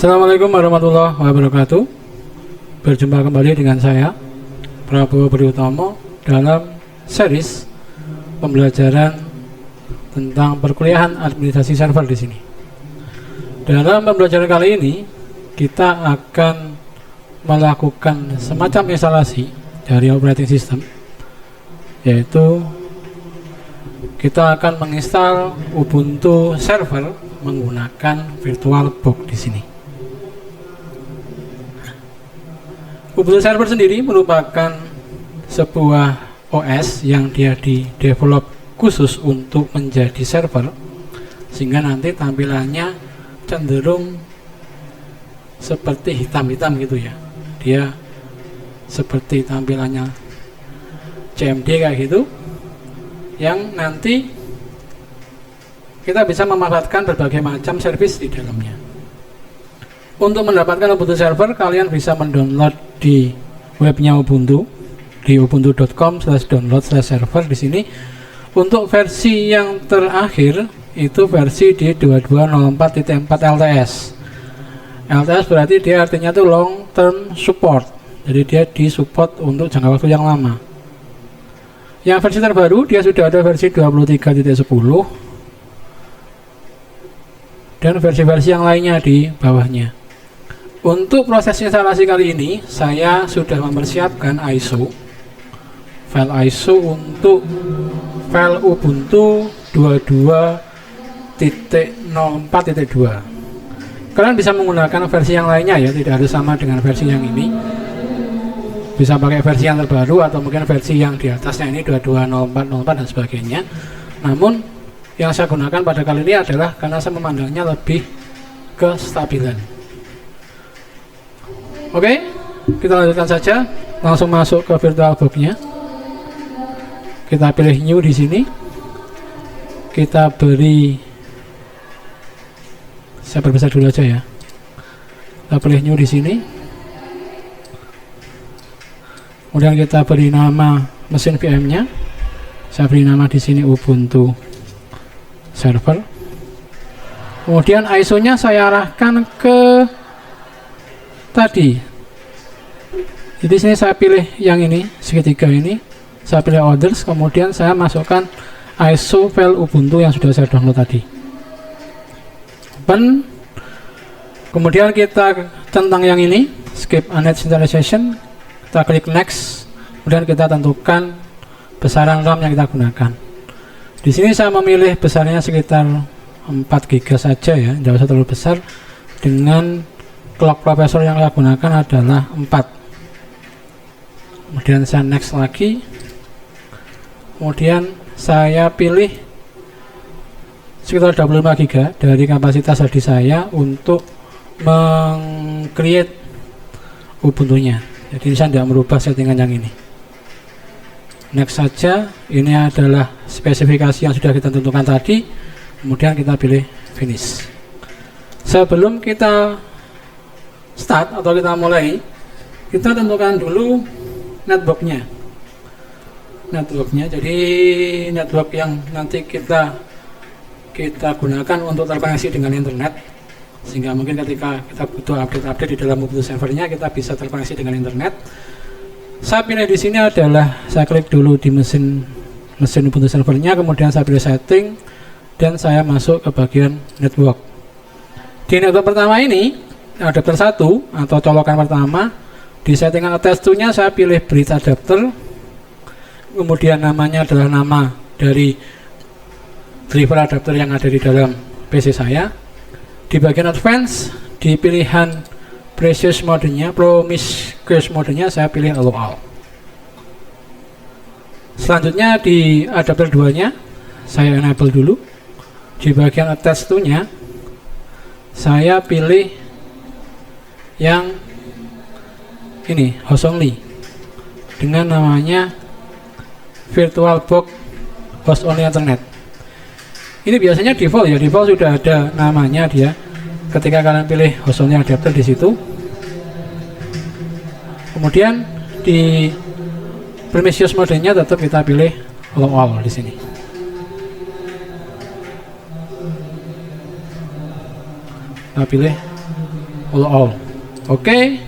Assalamualaikum warahmatullahi wabarakatuh. Berjumpa kembali dengan saya Prabowo Budi-Utomo dalam series pembelajaran tentang perkuliahan administrasi server di sini. Dalam pembelajaran kali ini kita akan melakukan semacam instalasi dari operating system, yaitu kita akan menginstal Ubuntu server menggunakan VirtualBox di sini. Ubuntu server sendiri merupakan sebuah OS yang dia di-develop khusus untuk menjadi server, sehingga nanti tampilannya cenderung seperti hitam-hitam gitu ya. Dia seperti tampilannya CMD kayak gitu, yang nanti kita bisa memanfaatkan berbagai macam service di dalamnya. Untuk mendapatkan Ubuntu server, kalian bisa mendownload di webnya Ubuntu di ubuntu.com/download/server. Di sini untuk versi yang terakhir itu versi di 2204.4 LTS. LTS berarti dia artinya itu long term support, jadi dia disupport untuk jangka waktu yang lama. Yang versi terbaru dia sudah ada versi 23.10 dan versi-versi yang lainnya di bawahnya. Untuk proses instalasi kali ini saya sudah mempersiapkan file ISO untuk file Ubuntu 22.04.2. Kalian bisa menggunakan versi yang lainnya ya, tidak harus sama dengan versi yang ini. Bisa pakai versi yang terbaru atau mungkin versi yang di atasnya ini 22.04.04 dan sebagainya. Namun yang saya gunakan pada kali ini adalah karena saya memandangnya lebih kestabilan. Oke, kita lanjutkan saja, langsung masuk ke VirtualBox-nya. Kita pilih new di sini. Kita beri, saya perbesar dulu aja ya. Kita pilih new di sini. Kemudian kita beri nama mesin VM-nya. Saya beri nama di sini Ubuntu server. Kemudian ISO-nya saya arahkan ke tadi. Jadi sini saya pilih yang ini, segitiga ini. Saya pilih orders, kemudian saya masukkan ISO file Ubuntu yang sudah saya download tadi. Open. Kemudian kita centang yang ini, skip unneeded initialization. Kita klik next. Kemudian kita tentukan besaran RAM yang kita gunakan. Di sini saya memilih besarnya sekitar 4 GB saja ya, tidak usah terlalu besar. Dengan clock processor yang saya gunakan adalah 4. Kemudian saya next lagi. Kemudian saya pilih sekitar 25 GB dari kapasitas hard disk saya untuk meng-create Ubuntu-nya. Jadi saya tidak merubah settingan yang ini. Next saja. Ini adalah spesifikasi yang sudah kita tentukan tadi. Kemudian kita pilih finish. Sebelum kita start atau kita mulai, kita tentukan dulu networknya. Jadi network yang nanti kita gunakan untuk terkoneksi dengan internet, sehingga mungkin ketika kita butuh update di dalam Ubuntu servernya, kita bisa terkoneksi dengan internet. Saya pilih di sini adalah, saya klik dulu di mesin Ubuntu servernya, kemudian saya pilih setting dan saya masuk ke bagian network. Di network pertama ini, adapter 1 atau colokan pertama, di settingan attach to-nya saya pilih bridge adapter. Kemudian namanya adalah nama dari driver adapter yang ada di dalam PC saya. Di bagian advance, di pilihan promiscuous modenya saya pilih allow all. Selanjutnya di adapter 2 nya saya enable dulu. Di bagian attach to-nya saya pilih yang ini, host only, dengan namanya VirtualBox host only internet. Ini biasanya default ya, default sudah ada namanya dia. Ketika kalian pilih host only adapter di situ, kemudian di promiscuous modenya tetap kita pilih allow all di sini. Kita pilih all. Oke,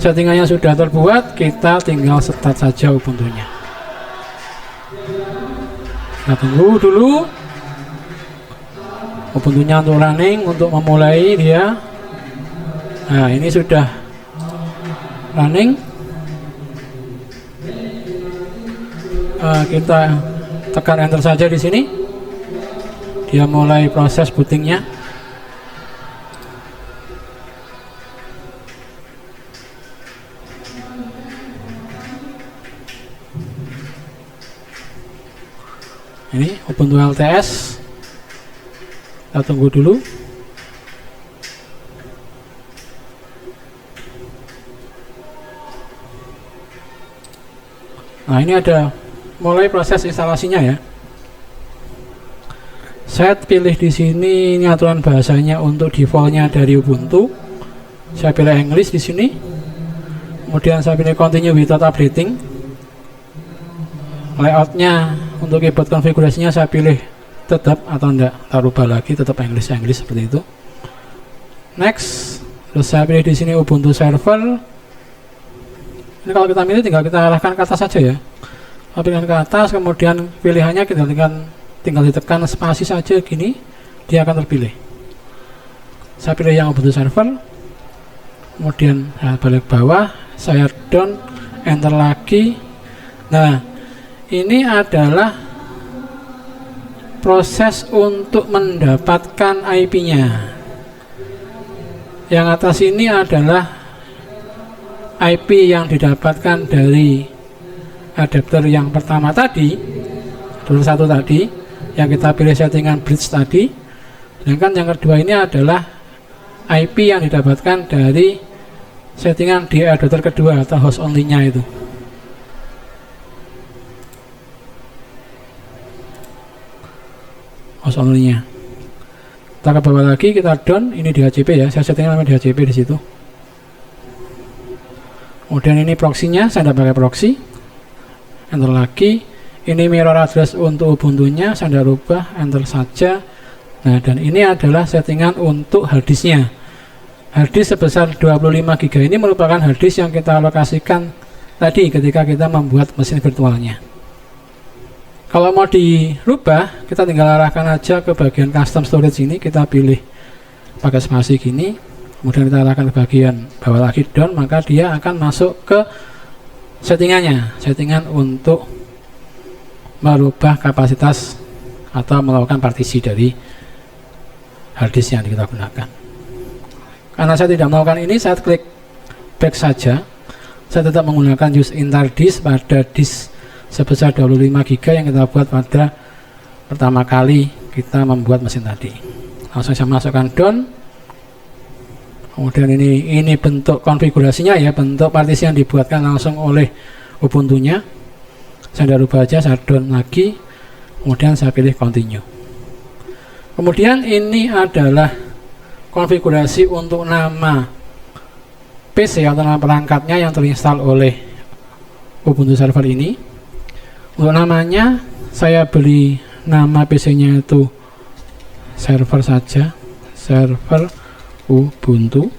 settingannya sudah terbuat, kita tinggal start saja Ubuntu-nya. Kita tunggu dulu Ubuntu-nya untuk running, untuk memulai dia. Nah, ini sudah running. Kita tekan enter saja di sini. Dia mulai proses bootingnya. Ini Ubuntu LTS. Kita tunggu dulu. Nah, ini ada mulai proses instalasinya ya. Saya pilih di sini, ini aturan bahasanya untuk defaultnya dari Ubuntu. Saya pilih English di sini. Kemudian saya pilih continue without updating. Layoutnya untuk keyboard konfigurasinya saya pilih tetap atau enggak, tak rubah lagi, tetap English seperti itu. Next, terus saya pilih di sini Ubuntu server. Ini kalau kita milih tinggal kita arahkan ke atas saja ya. Pilihkan ke atas, kemudian pilihannya kita tinggal ditekan spasi saja gini, dia akan terpilih. Saya pilih yang Ubuntu server, kemudian balik bawah, saya down, enter lagi. Nah, ini adalah proses untuk mendapatkan IP-nya. Yang atas ini adalah IP yang didapatkan dari adapter yang pertama tadi, dulu satu tadi, yang kita pilih settingan bridge tadi. Sedangkan yang kedua ini adalah IP yang didapatkan dari settingan di adapter kedua atau host only-nya itu. Host only-nya. Kita ke bawah lagi, kita down, ini DHCP ya, saya settingnya namanya DHCP di situ. Kemudian ini proxy-nya, saya tidak pakai proxy. Enter lagi. Ini mirror address untuk Ubuntu-nya, saya tidak rubah, enter saja. Nah, dan ini adalah settingan untuk harddisknya. Harddisk sebesar 25 GB ini merupakan harddisk yang kita alokasikan tadi ketika kita membuat mesin virtualnya. Kalau mau dirubah, kita tinggal arahkan aja ke bagian custom storage ini, kita pilih pakai spasi gini, kemudian kita arahkan ke bagian bawah lagi down, maka dia akan masuk ke settingannya, settingan untuk merubah kapasitas atau melakukan partisi dari harddisk yang kita gunakan. Karena saya tidak melakukan ini, saya klik back saja. Saya tetap menggunakan use entire disk pada disk sebesar 25 GB yang kita buat pada pertama kali kita membuat mesin tadi. Langsung saya masukkan down. Kemudian ini bentuk konfigurasinya ya, bentuk partisi yang dibuatkan langsung oleh Ubuntu-nya. Saya rubah aja, saya down lagi, kemudian saya pilih continue. Kemudian ini adalah konfigurasi untuk nama PC atau nama perangkatnya yang terinstall oleh Ubuntu server ini. Untuk namanya, saya beli nama PC-nya itu server saja, server Ubuntu.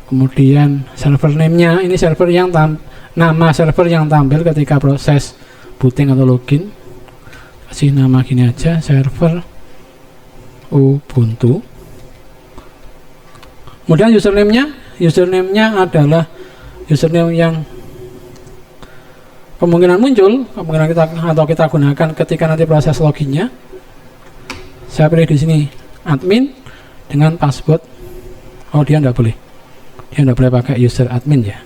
Kemudian server name-nya, ini server yang nama server yang tampil ketika proses booting atau login. Kasih nama gini aja, server Ubuntu. Kemudian username-nya adalah username yang kemungkinan muncul, kemungkinan kita gunakan ketika nanti proses loginnya. Saya pilih di sini admin dengan password. Oh, dia tidak boleh pakai user admin ya.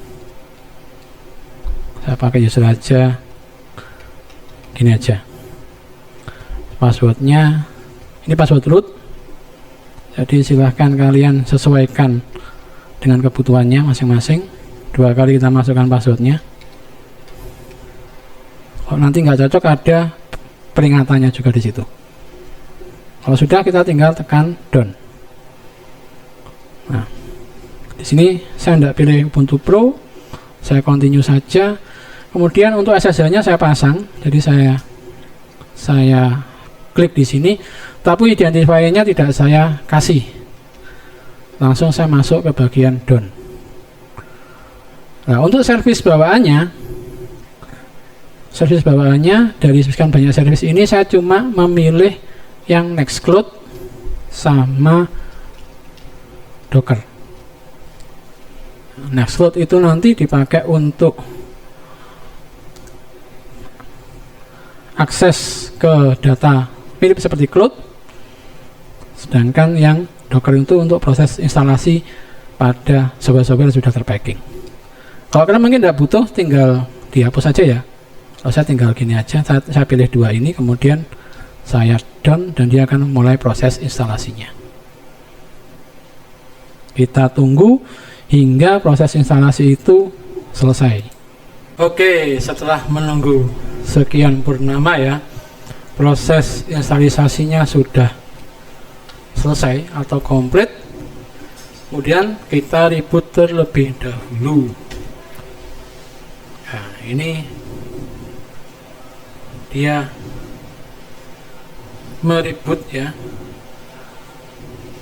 Saya pakai user aja, gini aja. Passwordnya ini password root. Jadi silahkan kalian sesuaikan dengan kebutuhannya masing-masing. 2 kali kita masukkan passwordnya. Kalau nanti nggak cocok, ada peringatannya juga di situ. Kalau sudah, kita tinggal tekan done. Nah, di sini saya tidak pilih Ubuntu Pro, saya continue saja. Kemudian untuk SSH-nya saya pasang, jadi saya klik di sini, tapi identifier-nya tidak saya kasih. langsung saya masuk ke bagian down. Nah, untuk servis bawaannya dari sekian banyak servis ini saya cuma memilih yang Nextcloud sama Docker. Nextcloud itu nanti dipakai untuk akses ke data mirip seperti cloud, sedangkan yang Docker itu untuk proses instalasi pada software-software yang sudah terpacking. Kalau kalian mungkin tidak butuh, tinggal dihapus saja ya. Kalau saya tinggal gini aja, saya pilih dua ini, kemudian saya down dan dia akan mulai proses instalasinya. Kita tunggu hingga proses instalasi itu selesai. Oke, setelah menunggu sekian purnama ya, proses instalasinya sudah selesai atau komplit. Kemudian kita reboot terlebih dahulu. Nah, ini dia mereboot ya,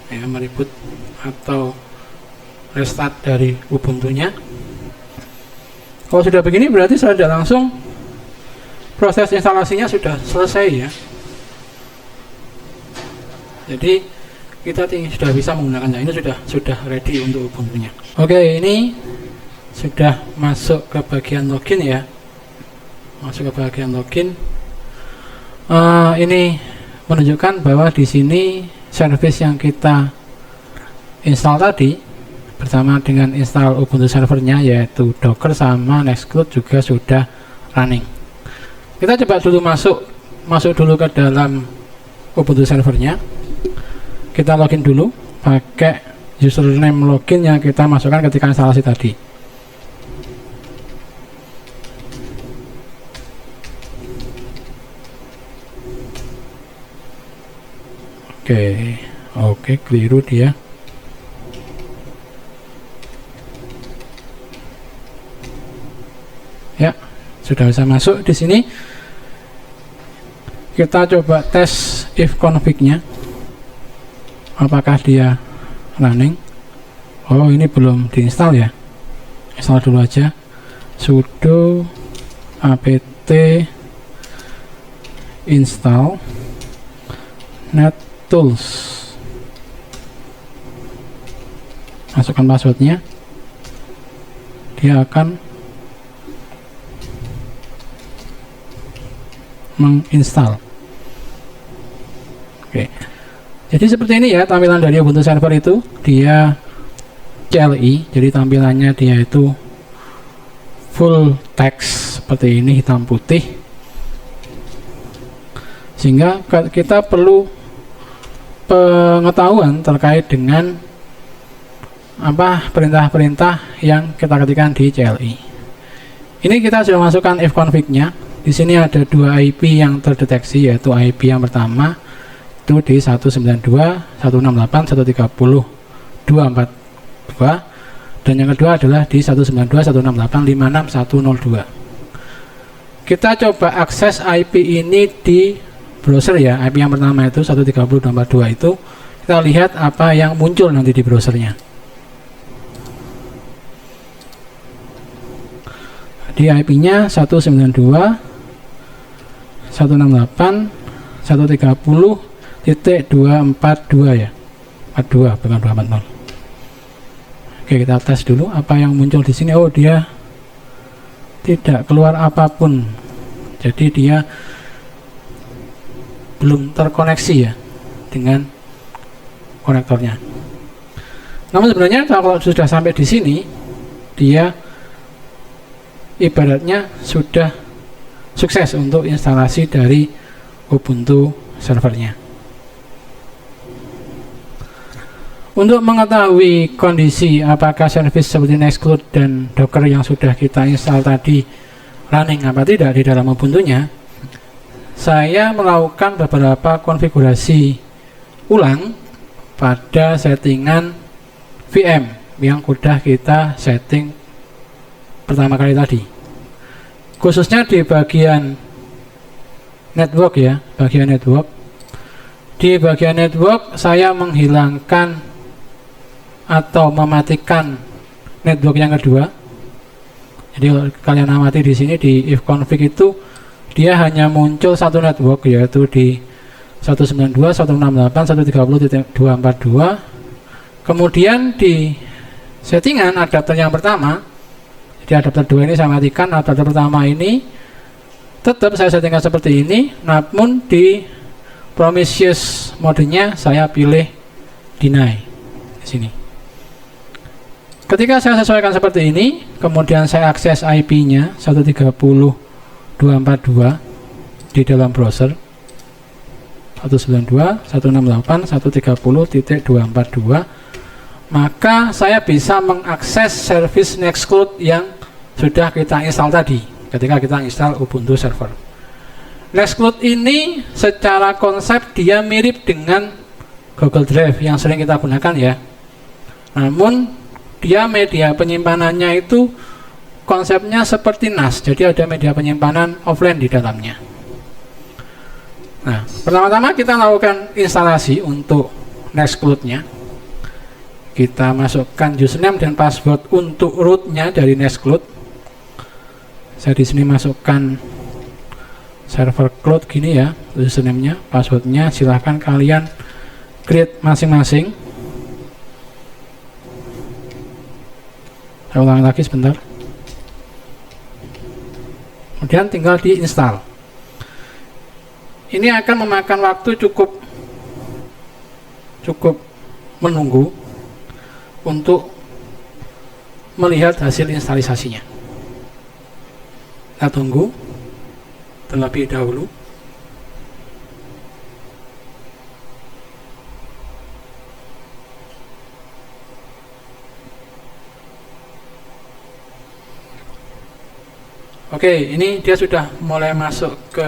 mereboot atau restart dari Ubuntu-nya. Kalau sudah begini berarti sudah langsung proses instalasinya sudah selesai ya. Jadi kita sudah bisa menggunakannya. Ini sudah ready untuk Ubuntu-nya. Oke, ini sudah masuk ke bagian login ya. Masuk ke bagian login. Ini menunjukkan bahwa di sini service yang kita install tadi bersama dengan install Ubuntu servernya yaitu Docker sama Nextcloud juga sudah running. Kita coba dulu masuk dulu ke dalam Ubuntu servernya. Kita login dulu pakai username login yang kita masukkan ketika instalasi tadi. Oke, keliru dia. Ya, sudah bisa masuk di sini. Kita coba tes if config-nya. Apakah dia running? Oh, ini belum diinstal ya. Install dulu aja. Sudo apt install nettools. Masukkan passwordnya. Dia akan menginstal. Oke. Jadi seperti ini ya tampilan dari Ubuntu server itu. Dia CLI, jadi tampilannya dia itu full text seperti ini, hitam putih. Sehingga kita perlu pengetahuan terkait dengan perintah-perintah yang kita ketikkan di CLI. Ini kita sudah masukkan if config-nya. Di sini ada dua IP yang terdeteksi, yaitu IP yang pertama itu di 192.130.242 dan yang kedua adalah di 192.168.56.102. Kita coba akses IP ini di browser ya. IP yang pertama itu 130.242 itu kita lihat apa yang muncul nanti di browsernya. Di IP-nya 192.168.130.242 ya. 42 bukan 240. Oke, kita tes dulu apa yang muncul di sini. Oh, dia tidak keluar apapun. Jadi dia belum terkoneksi ya dengan konektornya. Namun sebenarnya kalau sudah sampai di sini, dia ibaratnya sudah sukses untuk instalasi dari Ubuntu servernya. Untuk mengetahui kondisi apakah service seperti Nextcloud dan Docker yang sudah kita install tadi running apa tidak di dalam Ubuntu-nya, saya melakukan beberapa konfigurasi ulang pada settingan VM yang sudah kita setting pertama kali tadi, khususnya di bagian network ya, bagian network. Di bagian network saya menghilangkan atau mematikan network yang kedua. Jadi kalian amati di sini di if config itu dia hanya muncul satu network, yaitu di 192.168.130.242. Kemudian di settingan adapter yang pertama, jadi adapter 2 ini saya matikan, adapter pertama ini tetap saya settingkan seperti ini, namun di promiscuous modenya saya pilih deny di sini. Ketika saya sesuaikan seperti ini, kemudian saya akses IP-nya 130.242 di dalam browser 192.168.130.242, maka saya bisa mengakses service Nextcloud yang sudah kita install tadi ketika kita install Ubuntu server. Nextcloud ini secara konsep dia mirip dengan Google Drive yang sering kita gunakan ya. Namun dia media penyimpanannya itu konsepnya seperti NAS, jadi ada media penyimpanan offline di dalamnya. Nah, pertama-tama kita lakukan instalasi untuk Nextcloud-nya. Kita masukkan username dan password untuk rootnya dari Nextcloud. Saya di sini masukkan server cloud gini ya, username-nya, password-nya silahkan kalian create masing-masing. Saya ulangi lagi sebentar. Kemudian tinggal diinstal. Ini akan memakan waktu cukup menunggu untuk melihat hasil instalisasinya. Kita tunggu terlebih dahulu. Oke, ini dia sudah mulai masuk ke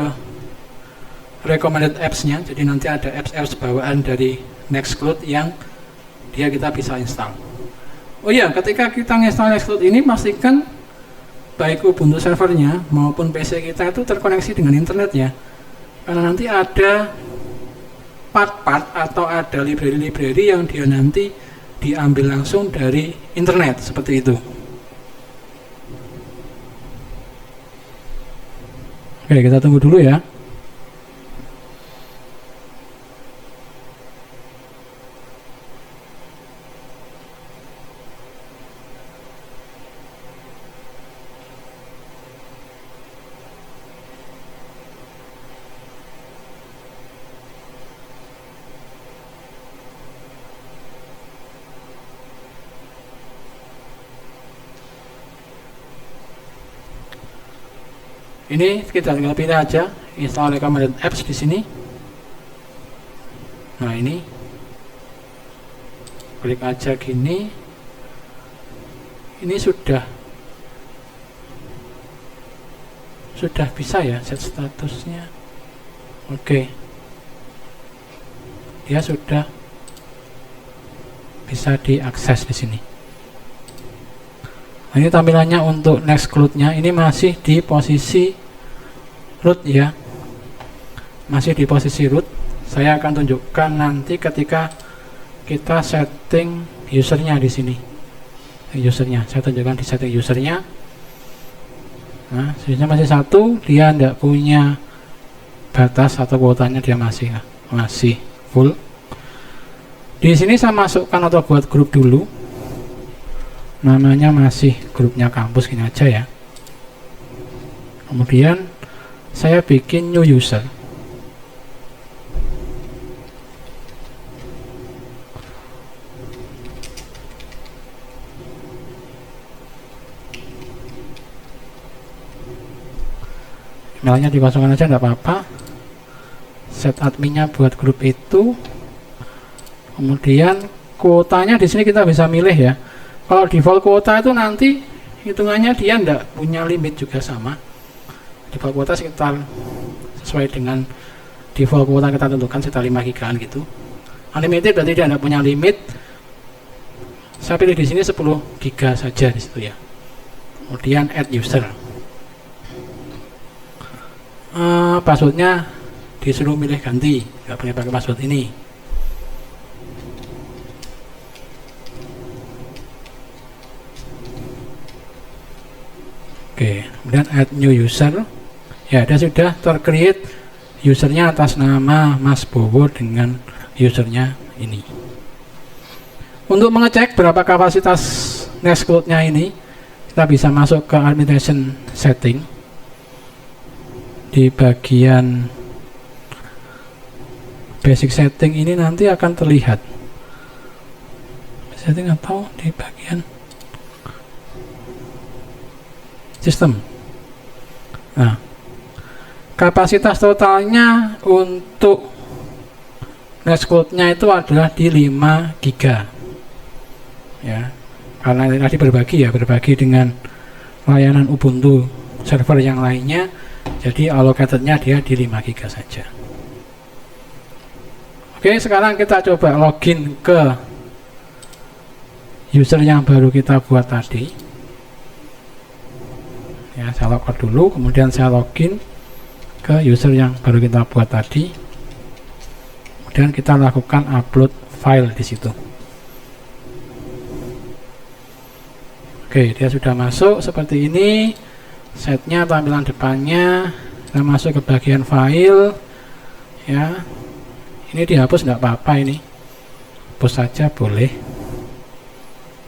recommended apps-nya. Jadi nanti ada apps bawaan dari Nextcloud yang kita bisa install. Oh iya, ketika kita install Nextcloud ini pastikan baik Ubuntu servernya maupun PC kita itu terkoneksi dengan internet ya. Karena nanti ada part-part atau ada library-library yang dia nanti diambil langsung dari internet seperti itu. Oke, kita tunggu dulu ya. Ini kita tinggal pilih aja install recommended apps di sini. Nah, ini klik aja gini. Ini sudah bisa ya set statusnya. Oke. Dia sudah bisa diakses di sini. Nah, ini tampilannya untuk Nextcloud-nya. Ini masih di posisi root ya, masih di posisi root. Saya akan tunjukkan nanti ketika kita setting usernya di sini. Usernya, saya tunjukkan di setting usernya. Nah, usernya masih 1, dia tidak punya batas atau kuotanya, dia masih full. Di sini saya masukkan atau buat grup dulu. Namanya masih grupnya kampus gini aja ya. Kemudian saya bikin new user. Emailnya dikosongkan aja nggak apa-apa. Set adminnya buat grup itu. Kemudian kuotanya di sini kita bisa milih ya. Kalau default kuota itu nanti hitungannya dia tidak punya limit juga sama. Default kuota sekitar sesuai dengan default kuota kita tentukan sekitar 5 GB gitu. Unlimited berarti dia tidak punya limit. Saya pilih di sini 10 GB saja di situ ya. Kemudian add user. Passwordnya disuruh milih ganti, nggak boleh pakai password ini. Oke, kemudian add new user. Ya, dia sudah tercreate usernya atas nama Mas Bowo dengan usernya ini. Untuk mengecek berapa kapasitas Nextcloud-nya ini, kita bisa masuk ke administration setting. Di bagian basic setting ini nanti akan terlihat setting atau di bagian sistem. Nah, kapasitas totalnya untuk Nextcloud-nya itu adalah di 5 GB. Ya, karena tadi berbagi dengan layanan Ubuntu server yang lainnya, jadi allocatednya dia di 5 GB saja. Oke, sekarang kita coba login ke user yang baru kita buat tadi. Ya, saya logout dulu, kemudian saya login ke user yang baru kita buat tadi. Kemudian kita lakukan upload file di situ. Oke, dia sudah masuk seperti ini. Setnya, tampilan depannya. Kita masuk ke bagian file. Ya, ini dihapus nggak apa-apa ini. Hapus saja boleh.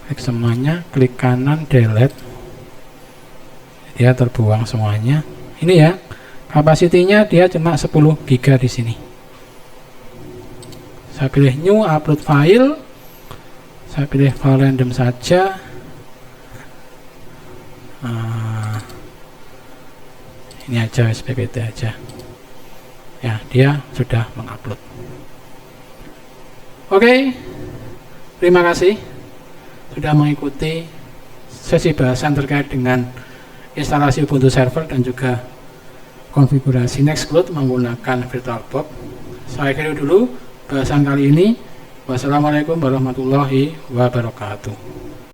Klik semuanya, klik kanan, delete. Dia terbuang semuanya. Ini ya, kapasitinya dia cuma 10 GB di sini. Saya pilih new, upload file. Saya pilih file random saja. Ini aja SPPT aja. Ya, dia sudah mengupload. Oke, terima kasih sudah mengikuti sesi bahasan terkait dengan instalasi Ubuntu server dan juga konfigurasi Nextcloud menggunakan VirtualBox. Saya akhiri dulu bahasan kali ini. Wassalamualaikum warahmatullahi wabarakatuh.